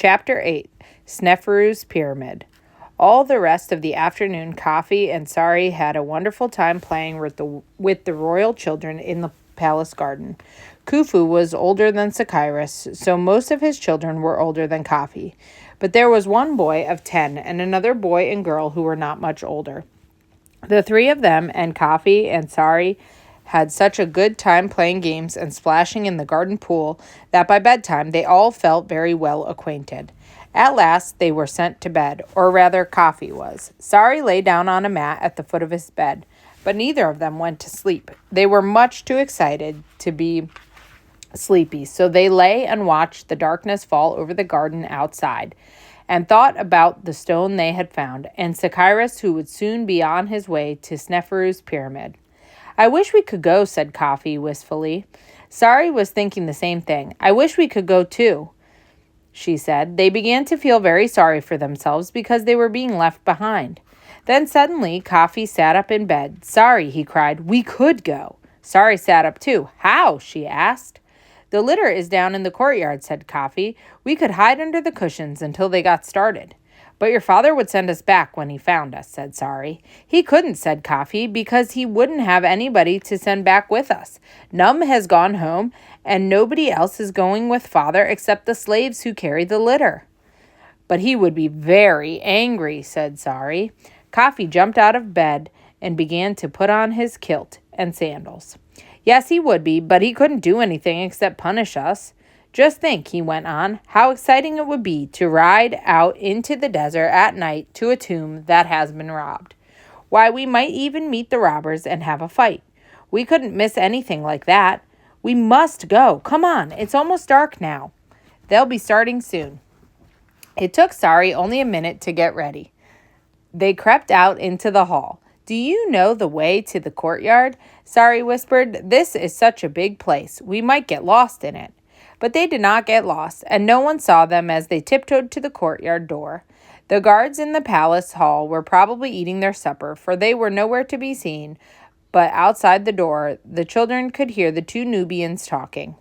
Chapter 8, Sneferu's Pyramid. All the rest of the afternoon, Coffee and Sari had a wonderful time playing with the royal children in the palace garden. Khufu was older than Sakairos, so most of his children were older than Coffee. But there was one boy of 10 and another boy and girl who were not much older. The three of them and Coffee and Sari had such a good time playing games and splashing in the garden pool that by bedtime they all felt very well acquainted. At last they were sent to bed, or rather Coffee was. Sari lay down on a mat at the foot of his bed, but neither of them went to sleep. They were much too excited to be sleepy, so they lay and watched the darkness fall over the garden outside, and thought about the stone they had found, and Sakairos, who would soon be on his way to Sneferu's pyramid. "I wish we could go," said Coffee wistfully. Sari was thinking the same thing. "I wish we could go too," she said. They began to feel very sorry for themselves because they were being left behind. Then suddenly Coffee sat up in bed. "Sari," he cried, "we could go." Sari sat up too. "How?" she asked. "The litter is down in the courtyard," said Coffee. "We could hide under the cushions until they got started." "But your father would send us back when he found us," said Sari. "He couldn't," said Coffee, "because he wouldn't have anybody to send back with us. Num has gone home, and nobody else is going with father except the slaves who carry the litter." "But he would be very angry," said Sari. Coffee jumped out of bed and began to put on his kilt and sandals. "Yes, he would be, but he couldn't do anything except punish us. Just think," he went on, "how exciting it would be to ride out into the desert at night to a tomb that has been robbed. Why, we might even meet the robbers and have a fight. We couldn't miss anything like that. We must go. Come on, it's almost dark now. They'll be starting soon." It took Sari only a minute to get ready. They crept out into the hall. "Do you know the way to the courtyard?" Sari whispered. "This is such a big place. We might get lost in it." But they did not get lost, and no one saw them as they tiptoed to the courtyard door. The guards in the palace hall were probably eating their supper, for they were nowhere to be seen, but outside the door, the children could hear the two Nubians talking.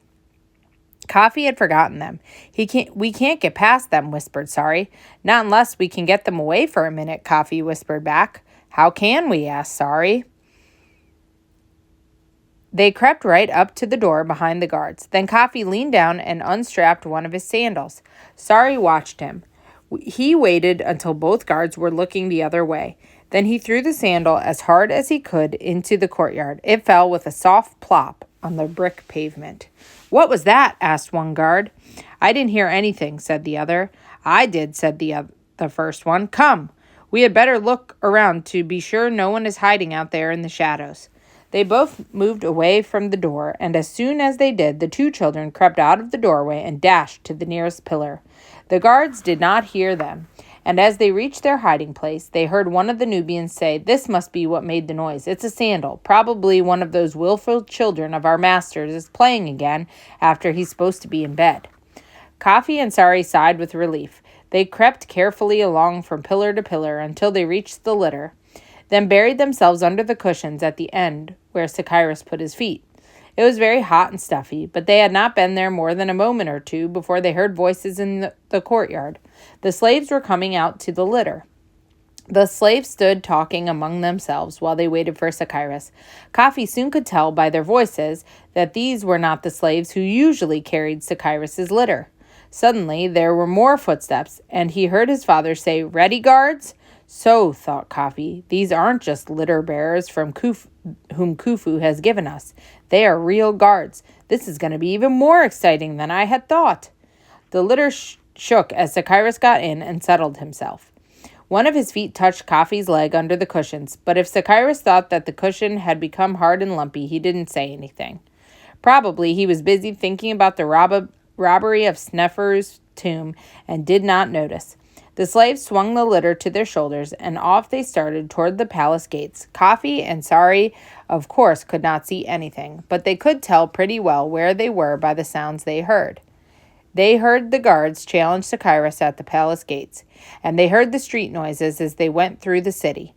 Coffee had forgotten them. We can't get past them," whispered Sari. "Not unless we can get them away for a minute," Coffee whispered back. "How can we?" asked Sari. They crept right up to the door behind the guards. Then Coffee leaned down and unstrapped one of his sandals. Sari watched him. He waited until both guards were looking the other way. Then he threw the sandal as hard as he could into the courtyard. It fell with a soft plop on the brick pavement. "What was that?" asked one guard. "I didn't hear anything," said the other. "I did," said the first one. "Come, we had better look around to be sure no one is hiding out there in the shadows." They both moved away from the door, and as soon as they did, the two children crept out of the doorway and dashed to the nearest pillar. The guards did not hear them, and as they reached their hiding place, they heard one of the Nubians say, "This must be what made the noise. It's a sandal. Probably one of those willful children of our masters is playing again after he's supposed to be in bed." Coffee and Sari sighed with relief. They crept carefully along from pillar to pillar until they reached the litter, then buried themselves under the cushions at the end where Sakairos put his feet. It was very hot and stuffy, but they had not been there more than a moment or two before they heard voices in the courtyard. The slaves were coming out to the litter. The slaves stood talking among themselves while they waited for Sakairos. Coffee soon could tell by their voices that these were not the slaves who usually carried Sakairos' litter. Suddenly, there were more footsteps, and he heard his father say, "Ready, guards?" So, thought Coffee, these aren't just litter bearers from whom Khufu has given us. They are real guards. This is going to be even more exciting than I had thought. The litter shook as Sakairos got in and settled himself. One of his feet touched Coffee's leg under the cushions, but if Sakairos thought that the cushion had become hard and lumpy, he didn't say anything. Probably he was busy thinking about the robbery of Sneferu's tomb and did not notice. The slaves swung the litter to their shoulders, and off they started toward the palace gates. Coffee and Sari, of course, could not see anything, but they could tell pretty well where they were by the sounds they heard. They heard the guards challenge Sakairos at the palace gates, and they heard the street noises as they went through the city.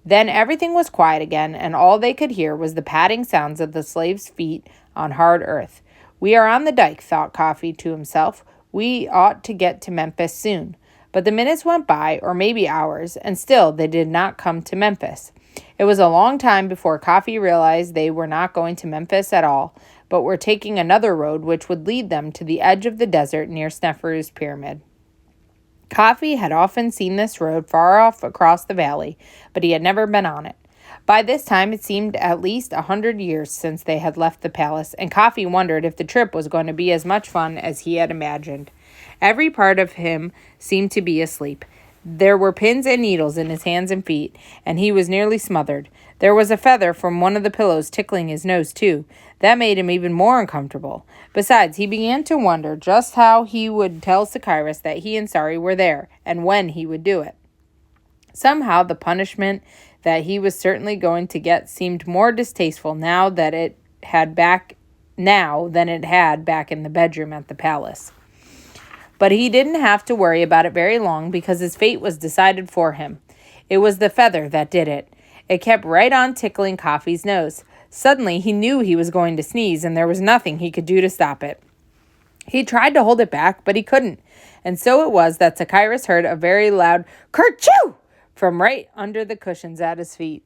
Then everything was quiet again, and all they could hear was the padding sounds of the slaves' feet on hard earth. "We are on the dike," thought Coffee to himself. We ought to get to Memphis soon. But the minutes went by, or maybe hours, and still they did not come to Memphis. It was a long time before Coffee realized they were not going to Memphis at all, but were taking another road which would lead them to the edge of the desert near Sneferu's Pyramid. Coffee had often seen this road far off across the valley, but he had never been on it. By this time, it seemed at least 100 years since they had left the palace, and Coffee wondered if the trip was going to be as much fun as he had imagined. Every part of him seemed to be asleep. There were pins and needles in his hands and feet, and he was nearly smothered. There was a feather from one of the pillows tickling his nose, too. That made him even more uncomfortable. Besides, he began to wonder just how he would tell Sacyrus that he and Sari were there, and when he would do it. Somehow, the punishment that he was certainly going to get seemed more distasteful now than it had back in the bedroom at the palace. But he didn't have to worry about it very long because his fate was decided for him. It was the feather that did it. It kept right on tickling Coffee's nose. Suddenly, he knew he was going to sneeze, and there was nothing he could do to stop it. He tried to hold it back, but he couldn't. And so it was that Sacyrus heard a very loud kerchoo from right under the cushions at his feet.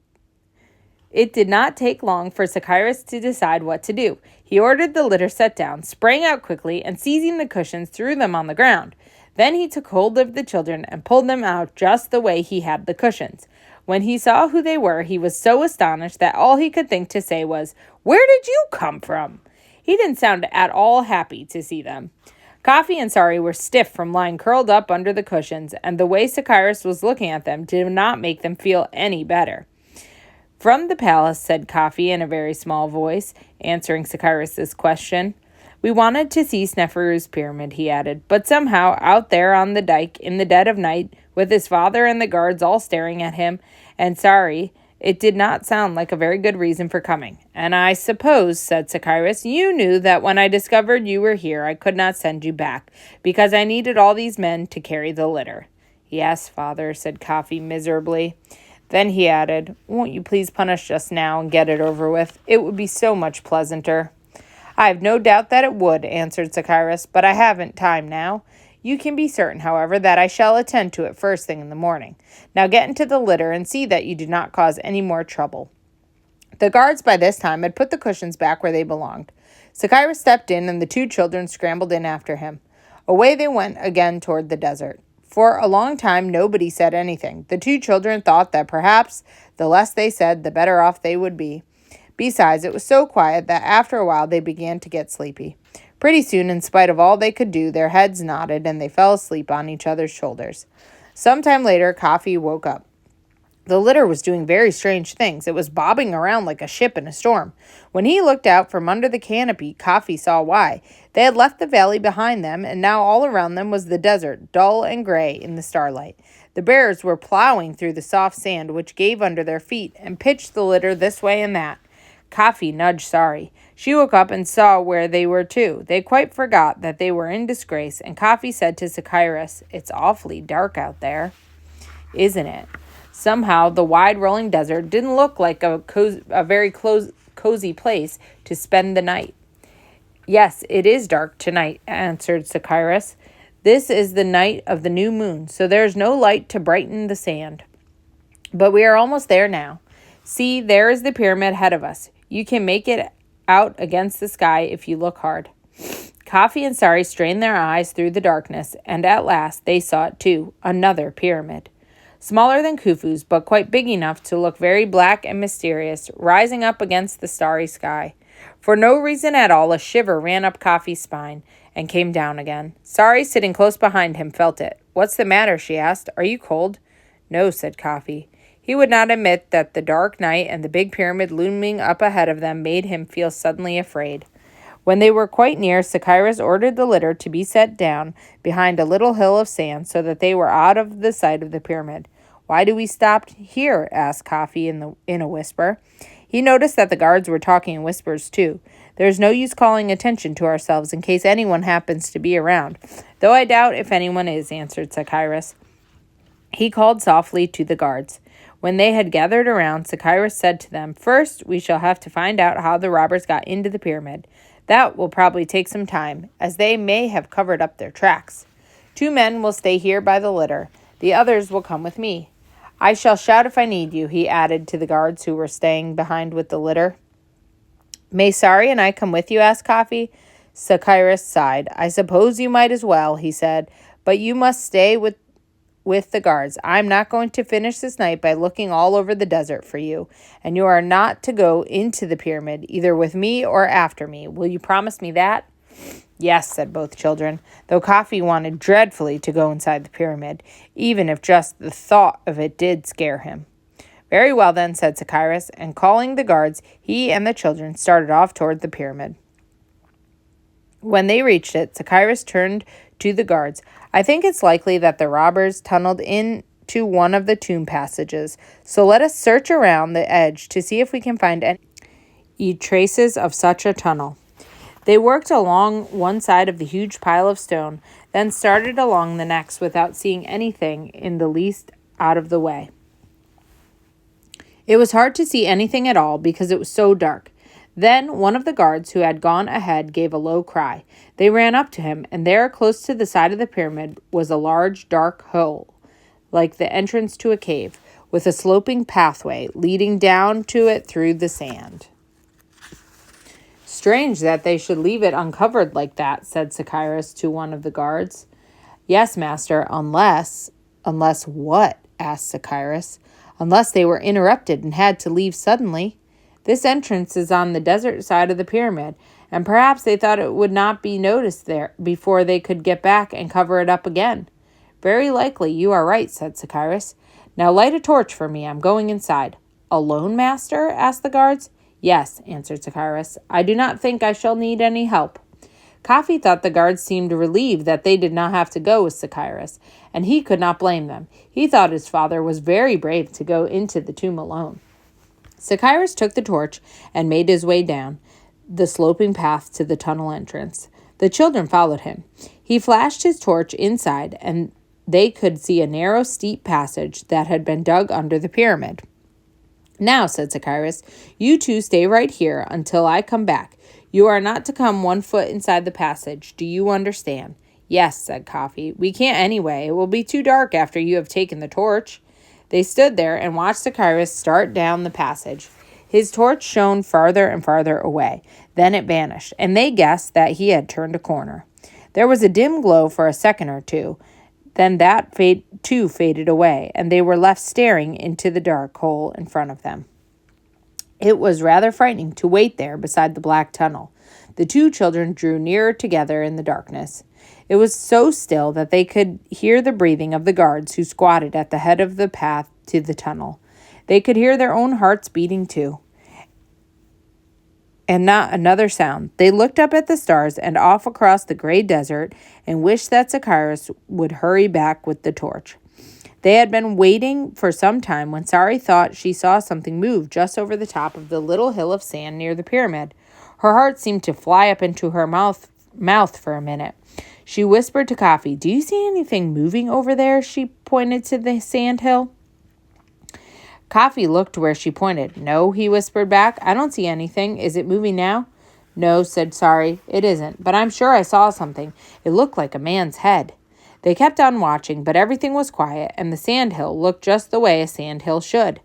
It did not take long for Sacyrus to decide what to do. He ordered the litter set down, sprang out quickly, and seizing the cushions, threw them on the ground. Then he took hold of the children and pulled them out just the way he had the cushions. When he saw who they were, he was so astonished that all he could think to say was, "Where did you come from?" He didn't sound at all happy to see them. Coffee and Sari were stiff from lying curled up under the cushions, and the way Sacyrus was looking at them did not make them feel any better. "From the palace," said Coffee in a very small voice, answering Sacyrus's question. "We wanted to see Sneferu's Pyramid," he added, "but somehow, out there on the dike, in the dead of night, with his father and the guards all staring at him, and Sari, it did not sound like a very good reason for coming. And I suppose," said Sacyrus, "you knew that when I discovered you were here, I could not send you back, because I needed all these men to carry the litter." "Yes, father," said Coffee miserably. Then he added, "Won't you please punish us now and get it over with? It would be so much pleasanter." "I have no doubt that it would," answered Sacyrus, "but I haven't time now. You can be certain, however, that I shall attend to it first thing in the morning. Now get into the litter and see that you do not cause any more trouble." The guards by this time had put the cushions back where they belonged. Sacyrus stepped in, and the two children scrambled in after him. Away they went again toward the desert. For a long time nobody said anything. The two children thought that perhaps the less they said, the better off they would be. Besides, it was so quiet that after a while they began to get sleepy. Pretty soon, in spite of all they could do, their heads nodded and they fell asleep on each other's shoulders. Some time later, Coffee woke up. The litter was doing very strange things. It was bobbing around like a ship in a storm. When he looked out from under the canopy, Coffee saw why. They had left the valley behind them, and now all around them was the desert, dull and gray in the starlight. The bears were plowing through the soft sand, which gave under their feet, and pitched the litter this way and that. Coffee nudged Sari. She woke up and saw where they were too. They quite forgot that they were in disgrace, and Coffee said to Sacyrus, "It's awfully dark out there, isn't it?" Somehow, the wide rolling desert didn't look like a very cozy place to spend the night. "Yes, it is dark tonight," answered Sacyrus. "This is the night of the new moon, so there is no light to brighten the sand. But we are almost there now. See, there is the pyramid ahead of us. You can make it out against the sky if you look hard." Coffee and Sari strained their eyes through the darkness, and at last they saw it too, another pyramid. Smaller than Khufu's, but quite big enough to look very black and mysterious, rising up against the starry sky. For no reason at all, a shiver ran up Coffee's spine and came down again. Sari, sitting close behind him, felt it. "What's the matter?" she asked. "Are you cold?" "No," said Coffee. He would not admit that the dark night and the big pyramid looming up ahead of them made him feel suddenly afraid. When they were quite near, Sacyrus ordered the litter to be set down behind a little hill of sand so that they were out of the sight of the pyramid. "Why do we stop here?" asked Coffee in a whisper. He noticed that the guards were talking in whispers too. "There's no use calling attention to ourselves in case anyone happens to be around, though I doubt if anyone is," answered Sacyrus. He called softly to the guards. When they had gathered around, Sacyrus said to them, "First, we shall have to find out how the robbers got into the pyramid. That will probably take some time, as they may have covered up their tracks. 2 men will stay here by the litter. The others will come with me. I shall shout if I need you," he added to the guards who were staying behind with the litter. "May Sari and I come with you?" asked Coffee. Sakiris sighed. "I suppose you might as well," he said, "but you must stay with the guards. I'm not going to finish this night by looking all over the desert for you, and you are not to go into the pyramid, either with me or after me. Will you promise me that?" "Yes," said both children, though Coffee wanted dreadfully to go inside the pyramid, even if just the thought of it did scare him. "Very well, then," said Sakiris, and calling the guards, he and the children started off toward the pyramid. When they reached it, Sakiris turned to the guards. "I think it's likely that the robbers tunneled into one of the tomb passages, so let us search around the edge to see if we can find any traces of such a tunnel." They worked along one side of the huge pile of stone, then started along the next without seeing anything in the least out of the way. It was hard to see anything at all because it was so dark. Then one of the guards who had gone ahead gave a low cry. They ran up to him, and there, close to the side of the pyramid, was a large, dark hole, like the entrance to a cave, with a sloping pathway leading down to it through the sand. "Strange that they should leave it uncovered like that," said Sakiris to one of the guards. "Yes, master, unless..." "Unless what?" asked Sakiris. "Unless they were interrupted and had to leave suddenly. This entrance is on the desert side of the pyramid, and perhaps they thought it would not be noticed there before they could get back and cover it up again." "Very likely, you are right," said Sakiris. "Now light a torch for me. I'm going inside." "Alone, master?" asked the guards. "Yes," answered Sakiris. "I do not think I shall need any help." Coffee thought the guards seemed relieved that they did not have to go with Sakiris, and he could not blame them. He thought his father was very brave to go into the tomb alone. Sakiris took the torch and made his way down the sloping path to the tunnel entrance. The children followed him. He flashed his torch inside, and they could see a narrow, steep passage that had been dug under the pyramid. "Now," said Sakiris, "you two stay right here until I come back. You are not to come 1 foot inside the passage. Do you understand?" "Yes," said Coffee. "We can't anyway. It will be too dark after you have taken the torch." They stood there and watched Sakiris start down the passage. His torch shone farther and farther away. Then it vanished, and they guessed that he had turned a corner. There was a dim glow for a second or two. Then that too faded away, and they were left staring into the dark hole in front of them. It was rather frightening to wait there beside the black tunnel. The 2 children drew nearer together in the darkness. It was so still that they could hear the breathing of the guards who squatted at the head of the path to the tunnel. They could hear their own hearts beating too. And not another sound. They looked up at the stars and off across the gray desert and wished that Sakiris would hurry back with the torch. They had been waiting for some time when Sari thought she saw something move just over the top of the little hill of sand near the pyramid. Her heart seemed to fly up into her mouth for a minute. She whispered to Coffee, "Do you see anything moving over there?" She pointed to the sand hill. Coffee looked where she pointed. "No," he whispered back. "I don't see anything. Is it moving now?" "No," said Sari. "It isn't. But I'm sure I saw something. It looked like a man's head." They kept on watching, but everything was quiet, and the sandhill looked just the way a sandhill should.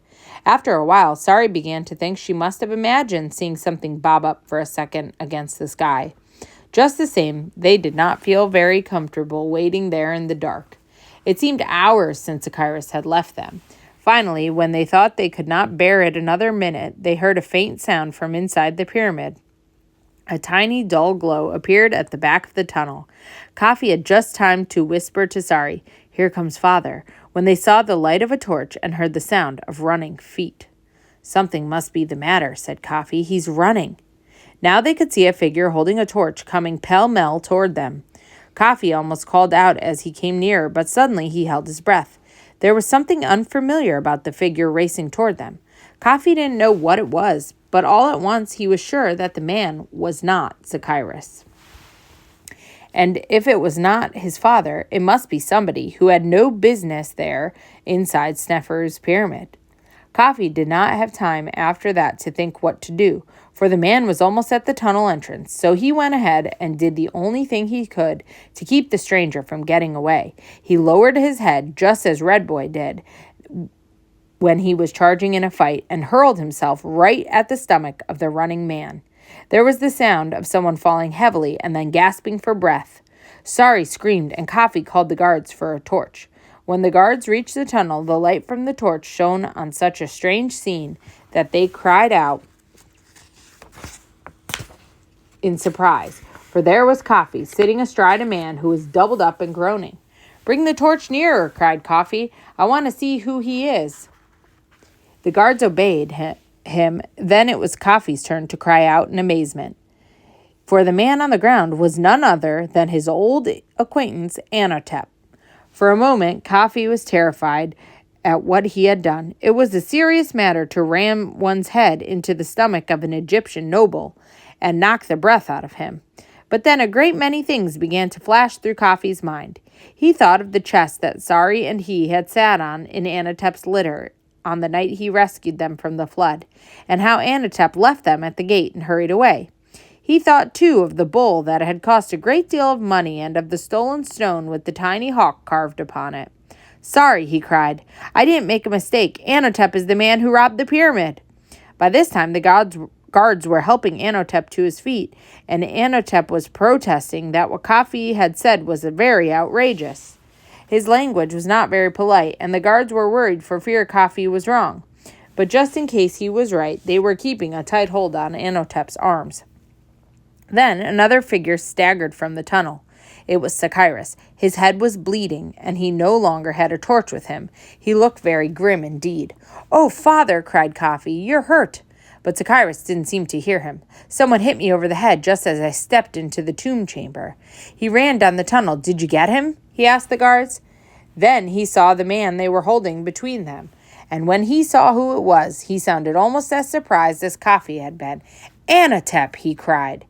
After a while, Sari began to think she must have imagined seeing something bob up for a second against the sky. Just the same, they did not feel very comfortable waiting there in the dark. It seemed hours since Sakiris had left them. Finally, when they thought they could not bear it another minute, they heard a faint sound from inside the pyramid. A tiny, dull glow appeared at the back of the tunnel. Coffee had just time to whisper to Sari, "Here comes Father," when they saw the light of a torch and heard the sound of running feet. "Something must be the matter," said Coffee. "He's running." Now they could see a figure holding a torch coming pell-mell toward them. Coffee almost called out as he came nearer, but suddenly he held his breath. There was something unfamiliar about the figure racing toward them. Coffee didn't know what it was, but all at once he was sure that the man was not Sakiris. And if it was not his father, it must be somebody who had no business there inside Sneferu's pyramid. Coffee did not have time after that to think what to do, for the man was almost at the tunnel entrance, so he went ahead and did the only thing he could to keep the stranger from getting away. He lowered his head, just as Red Boy did when he was charging in a fight, and hurled himself right at the stomach of the running man. There was the sound of someone falling heavily and then gasping for breath. Sorry screamed, and Coffee called the guards for a torch. When the guards reached the tunnel, the light from the torch shone on such a strange scene that they cried out in surprise, for there was Coffee sitting astride a man who was doubled up and groaning. "Bring the torch nearer," cried Coffee. "I want to see who he is." The guards obeyed him. Then it was Coffee's turn to cry out in amazement, for the man on the ground was none other than his old acquaintance Anatep. For a moment, Coffee was terrified at what he had done. It was a serious matter to ram one's head into the stomach of an Egyptian noble and knock the breath out of him. But then a great many things began to flash through Coffee's mind. He thought of the chest that Sari and he had sat on in Anatep's litter on the night he rescued them from the flood, and how Anatep left them at the gate and hurried away. He thought, too, of the bull that had cost a great deal of money and of the stolen stone with the tiny hawk carved upon it. "Sorry," he cried. "I didn't make a mistake. Anatep is the man who robbed the pyramid." By this time, the guards were helping Anatep to his feet, and Anatep was protesting that what Coffee had said was very outrageous. His language was not very polite, and the guards were worried for fear Coffee was wrong. But just in case he was right, they were keeping a tight hold on Anatep's arms. Then another figure staggered from the tunnel. It was Sacyrus. His head was bleeding, and he no longer had a torch with him. He looked very grim indeed. "Oh, father," cried Coffee, "you're hurt." But Sacyrus didn't seem to hear him. "Someone hit me over the head just as I stepped into the tomb chamber. He ran down the tunnel. Did you get him?" he asked the guards. Then he saw the man they were holding between them, and when he saw who it was, he sounded almost as surprised as Coffee had been. "Anatep!" he cried.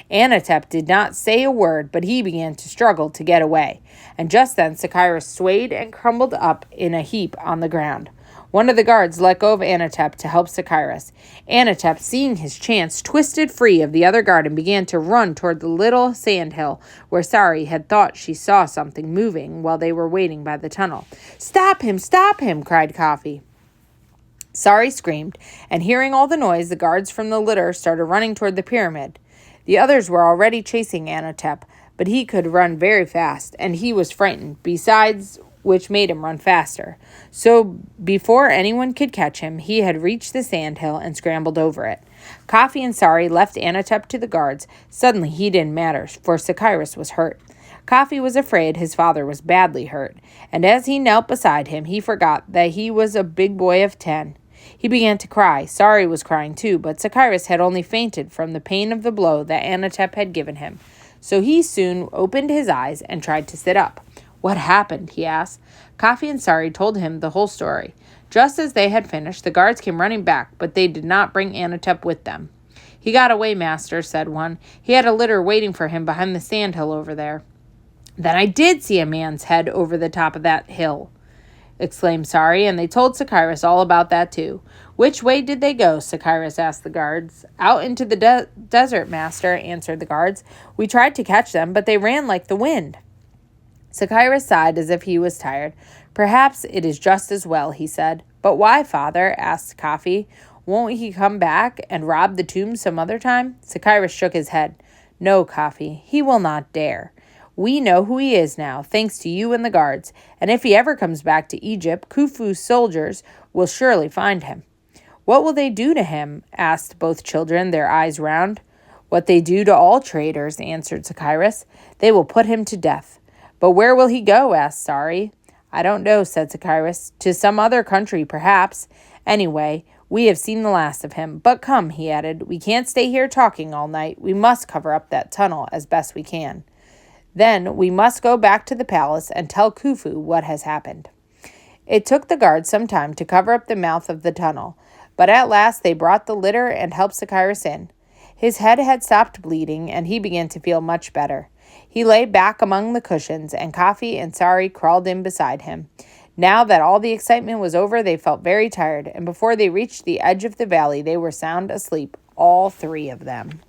Anatep did not say a word, but he began to struggle to get away. And just then Sacyrus swayed and crumbled up in a heap on the ground. One of the guards let go of Anatep to help Sacyrus. Anatep, seeing his chance, twisted free of the other guard and began to run toward the little sandhill where Sari had thought she saw something moving while they were waiting by the tunnel. "Stop him! Stop him!" cried Coffee. Sari screamed, and hearing all the noise, the guards from the litter started running toward the pyramid. The others were already chasing Anatep, but he could run very fast, and he was frightened, besides which made him run faster. So before anyone could catch him, he had reached the sandhill and scrambled over it. Coffee and Sari left Anatep to the guards. Suddenly he didn't matter, for Sacyrus was hurt. Coffee was afraid his father was badly hurt, and as he knelt beside him, he forgot that he was a big boy of 10. He began to cry. Sari was crying too, but Sacyrus had only fainted from the pain of the blow that Anatep had given him. So he soon opened his eyes and tried to sit up. "What happened?" he asked. Coffee and Sari told him the whole story. Just as they had finished, the guards came running back, but they did not bring Anatep with them. "He got away, master," said one. "He had a litter waiting for him behind the sandhill over there." "Then I did see a man's head over the top of that hill," exclaimed Sari, and they told Sacyrus all about that too. "Which way did they go?" Sacyrus asked the guards. "Out into the desert, master," answered the guards. "We tried to catch them, but they ran like the wind." Sacyrus sighed as if he was tired. "Perhaps it is just as well," he said. "But why, father?" asked Coffee. "Won't he come back and rob the tomb some other time?" Sacyrus shook his head. "No, Coffee, he will not dare. We know who he is now, thanks to you and the guards, and if he ever comes back to Egypt, Khufu's soldiers will surely find him." "What will they do to him?" asked both children, their eyes round. "What they do to all traitors," answered Sacyrus. "They will put him to death." "But where will he go?" asked Sari. "I don't know," said Sacyrus. "To some other country, perhaps. Anyway, we have seen the last of him. But come," he added, "we can't stay here talking all night. We must cover up that tunnel as best we can. Then we must go back to the palace and tell Khufu what has happened." It took the guards some time to cover up the mouth of the tunnel, but at last they brought the litter and helped Sacyrus in. His head had stopped bleeding, and he began to feel much better. He lay back among the cushions, and Coffee and Sari crawled in beside him. Now that all the excitement was over, they felt very tired, and before they reached the edge of the valley, they were sound asleep, all three of them.